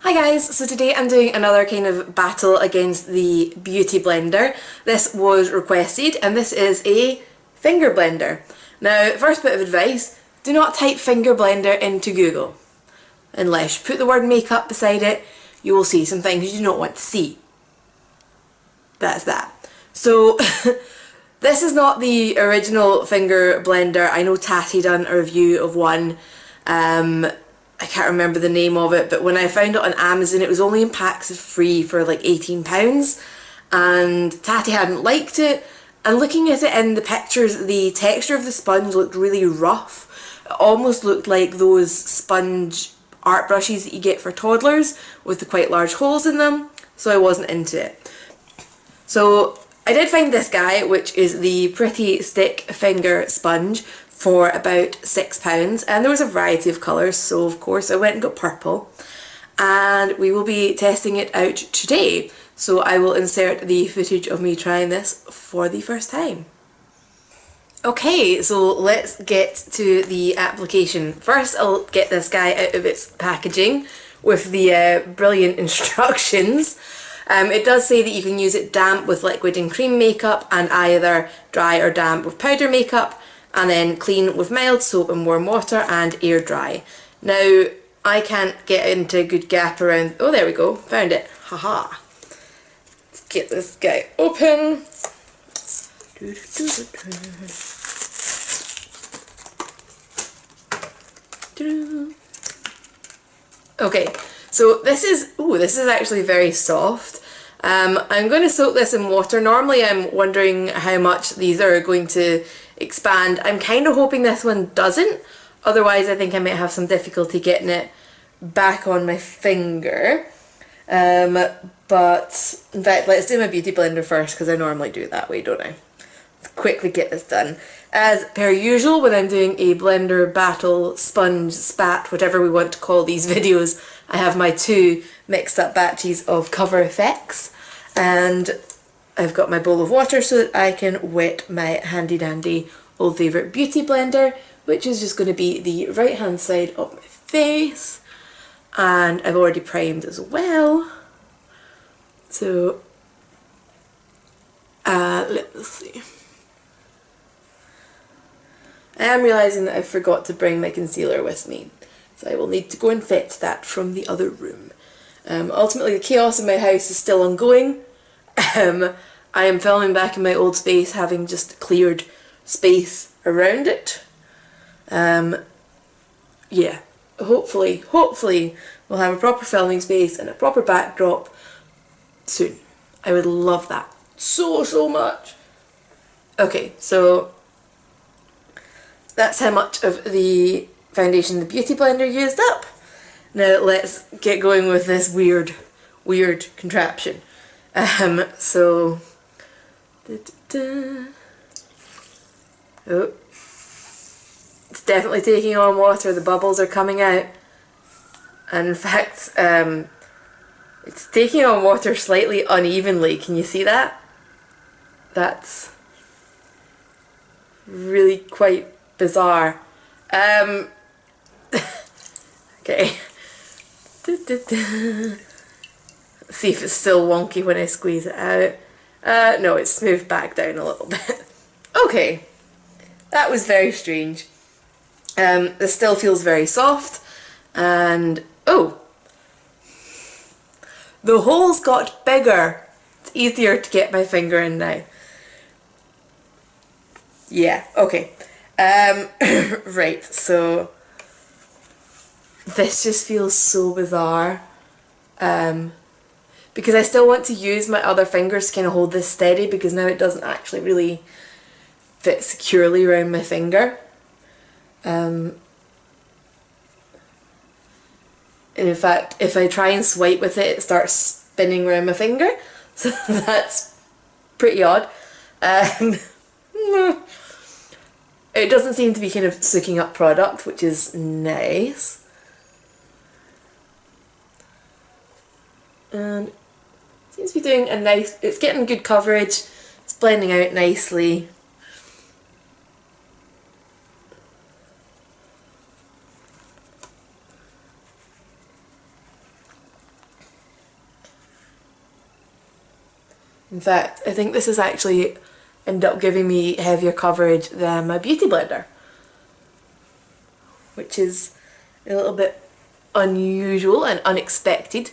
Hi guys, so today I'm doing another kind of battle against the Beauty Blender. This was requested and this is a finger blender. Now, first bit of advice, do not type finger blender into Google. Unless you put the word makeup beside it, you will see some things you do not want to see. That's that. So, this is not the original finger blender. I know Tatty done a review of one. I can't remember the name of it, but when I found it on Amazon it was only in packs of 3 for like £18 and Tatty hadn't liked it, and looking at it in the pictures the texture of the sponge looked really rough. It almost looked like those sponge art brushes that you get for toddlers with the quite large holes in them, so I wasn't into it. So I did find this guy, which is the Pretty Stick Finger Sponge, for about £6, and there was a variety of colours, so of course I went and got purple, and we will be testing it out today. So I will insert the footage of me trying this for the first time. Okay, so let's get to the application. First I'll get this guy out of its packaging with the brilliant instructions. It does say that you can use it damp with liquid and cream makeup, and either dry or damp with powder makeup, and then clean with mild soap and warm water and air dry. Now, I can't get into a good gap around... Oh, there we go. Found it. Haha. Let's get this guy open. Okay, so this is actually very soft. I'm going to soak this in water. Normally I'm wondering how much these are going to expand. I'm kind of hoping this one doesn't, otherwise I think I might have some difficulty getting it back on my finger. But in fact, let's do my Beauty Blender first, because I normally do it that way, don't I? Let's quickly get this done. As per usual, when I'm doing a blender battle, sponge, spat, whatever we want to call these videos, I have my 2 mixed up batches of Cover FX, and I've got my bowl of water so that I can wet my handy dandy old favourite Beauty Blender, which is just going to be the right hand side of my face, and I've already primed as well. So let's see. I am realising that I forgot to bring my concealer with me, so I will need to go and fetch that from the other room. Ultimately, the chaos in my house is still ongoing. I am filming back in my old space, having just cleared space around it. Yeah, hopefully we'll have a proper filming space and a proper backdrop soon. I would love that so much. Okay, so that's how much of the foundation the Beauty Blender used up. Now let's get going with this weird contraption. So oh, it's definitely taking on water. The bubbles are coming out, and in fact it's taking on water slightly unevenly. Can you see that? That's really quite bizarre. Okay. Let's see if it's still wonky when I squeeze it out. No, it's smoothed back down a little bit. Okay, that was very strange. This still feels very soft, and oh, the holes got bigger. It's easier to get my finger in now. Yeah, okay. Right, so this just feels so bizarre. Because I still want to use my other fingers to kind of hold this steady, because now it doesn't actually really fit securely around my finger. And in fact, if I try and swipe with it, it starts spinning around my finger, so that's pretty odd. It doesn't seem to be kind of soaking up product, which is nice. And it seems to be doing a nice, it's getting good coverage, it's blending out nicely. In fact, I think this has actually ended up giving me heavier coverage than my Beauty Blender, which is a little bit unusual and unexpected,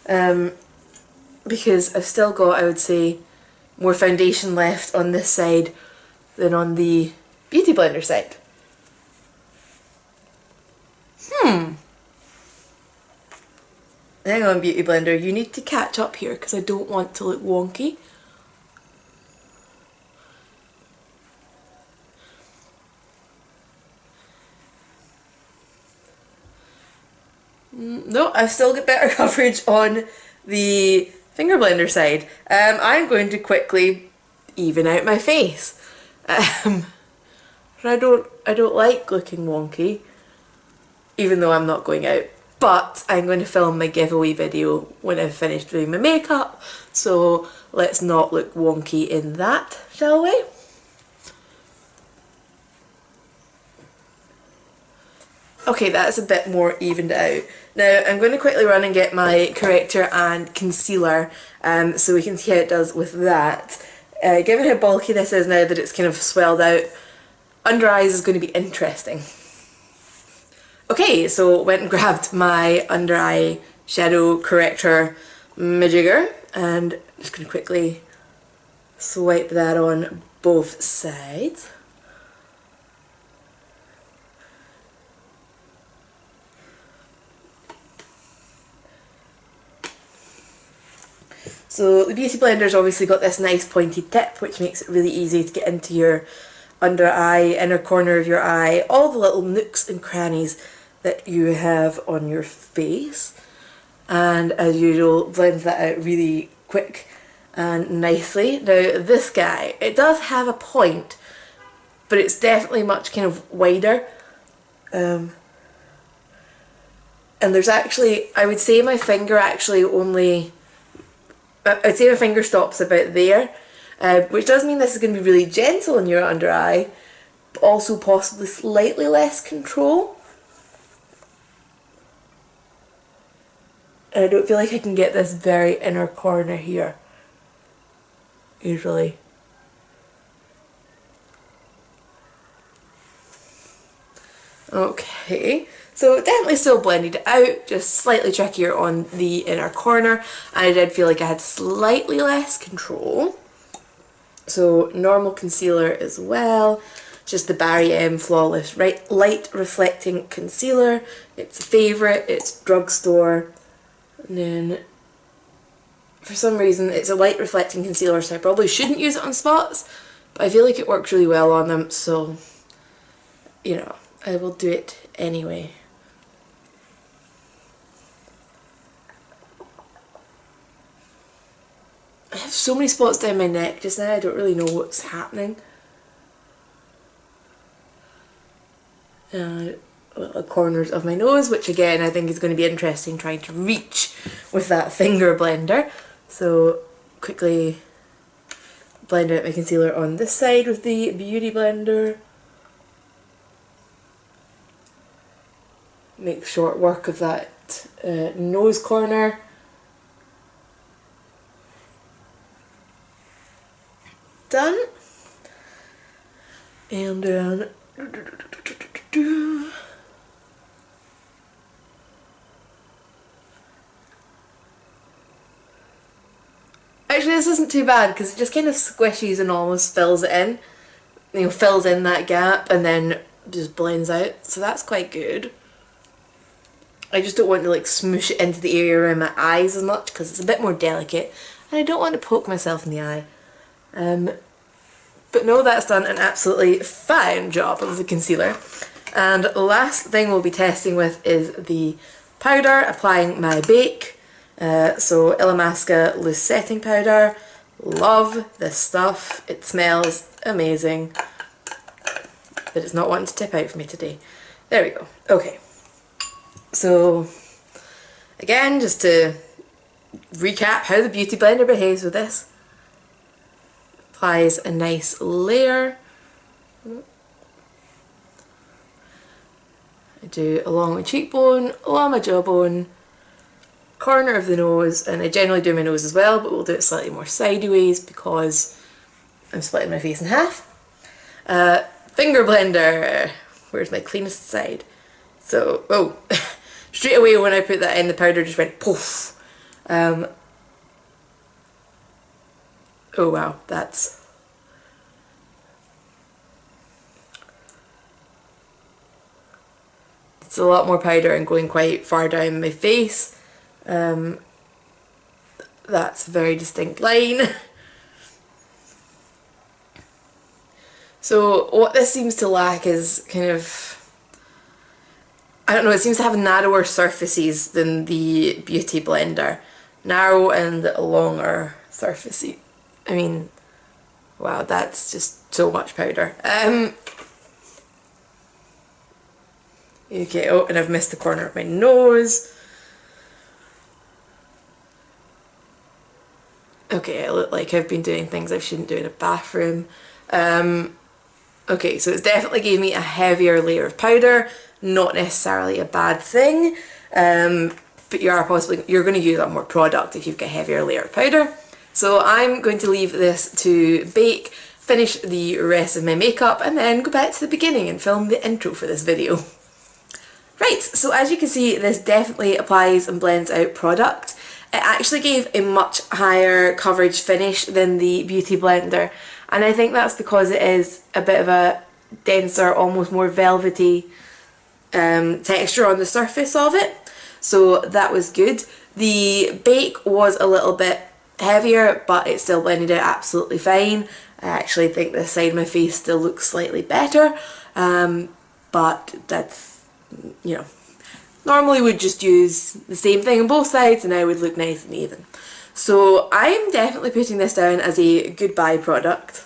because I've still got, I would say, more foundation left on this side than on the Beauty Blender side. Hang on, Beauty Blender, you need to catch up here because I don't want to look wonky. No, I've still got better coverage on the finger blender side. I'm going to quickly even out my face. I don't like looking wonky, even though I'm not going out. But I'm going to film my giveaway video when I've finished doing my makeup, so let's not look wonky in that, shall we? Okay, that's a bit more evened out. Now I'm going to quickly run and get my corrector and concealer so we can see how it does with that. Given how bulky this is now that it's kind of swelled out, under eyes is going to be interesting. Okay, so went and grabbed my under eye shadow corrector majigger and I'm just going to quickly swipe that on both sides. So the Beauty Blender's obviously got this nice pointy tip which makes it really easy to get into your under eye, inner corner of your eye, all the little nooks and crannies that you have on your face, and as usual blends that out really quick and nicely. Now this guy, it does have a point, but it's definitely much kind of wider, and there's actually, I would say my finger actually only, I'd say my finger stops about there, which does mean this is going to be really gentle on your under eye, but also possibly slightly less control. I don't feel like I can get this very inner corner here, usually. Okay, so definitely still blended out, just slightly trickier on the inner corner, and I did feel like I had slightly less control. So normal concealer as well, just the Barry M Flawless Light Reflecting Concealer. It's a favourite, it's drugstore. And then, for some reason, it's a light reflecting concealer, so I probably shouldn't use it on spots, but I feel like it works really well on them, so, you know, I will do it anyway. I have so many spots down my neck just now, I don't really know what's happening. Little corners of my nose, which again I think is going to be interesting trying to reach with that finger blender. So quickly blend out my concealer on this side with the Beauty Blender. Make short work of that nose corner. Done. And then actually this isn't too bad because it just kind of squishes and almost fills it in. You know, fills in that gap and then just blends out, so that's quite good. I just don't want to like smoosh it into the area around my eyes as much because it's a bit more delicate and I don't want to poke myself in the eye. But no, that's done an absolutely fine job of the concealer. And last thing we'll be testing with is the powder, applying my Bake. So Illamasqua Loose Setting Powder. Love this stuff. It smells amazing. But it's not wanting to tip out for me today. There we go. Okay. So, again, just to recap how the Beauty Blender behaves with this. Applies a nice layer. I do along my cheekbone, along my jawbone, corner of the nose, and I generally do my nose as well, but we'll do it slightly more sideways because I'm splitting my face in half. Finger blender. Where's my cleanest side? So, oh, straight away when I put that in, the powder just went poof. Oh wow, that's... it's a lot more powder and going quite far down my face. That's a very distinct line. So what this seems to lack is kind of, I don't know, it seems to have narrower surfaces than the Beauty Blender. Narrow and longer surfaces. I mean, wow, that's just so much powder. Okay, oh, and I've missed the corner of my nose. Okay, I look like I've been doing things I shouldn't do in a bathroom. Okay, so it's definitely gave me a heavier layer of powder, not necessarily a bad thing, but you're going to use up more product if you've got a heavier layer of powder. So I'm going to leave this to bake, finish the rest of my makeup, and then go back to the beginning and film the intro for this video. Right, so as you can see, this definitely applies and blends out product. It actually gave a much higher coverage finish than the Beauty Blender, and I think that's because it is a bit of a denser, almost more velvety texture on the surface of it, so that was good. The bake was a little bit heavier, but it still blended out absolutely fine. I actually think this side of my face still looks slightly better, but that's, you know, normally would just use the same thing on both sides and I would look nice and even. So I'm definitely putting this down as a goodbye product.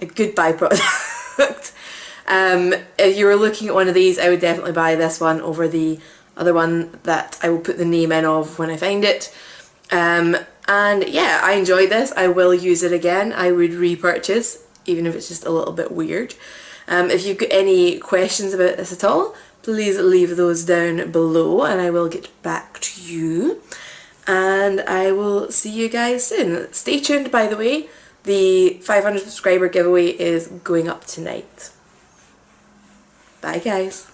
A goodbye product. If you were looking at one of these, I would definitely buy this one over the other one that I will put the name in of when I find it. And yeah, I enjoyed this. I will use it again. I would repurchase, even if it's just a little bit weird. If you've got any questions about this at all, please leave those down below and I will get back to you. And I will see you guys soon. Stay tuned, by the way. The 500 subscriber giveaway is going up tonight. Bye guys.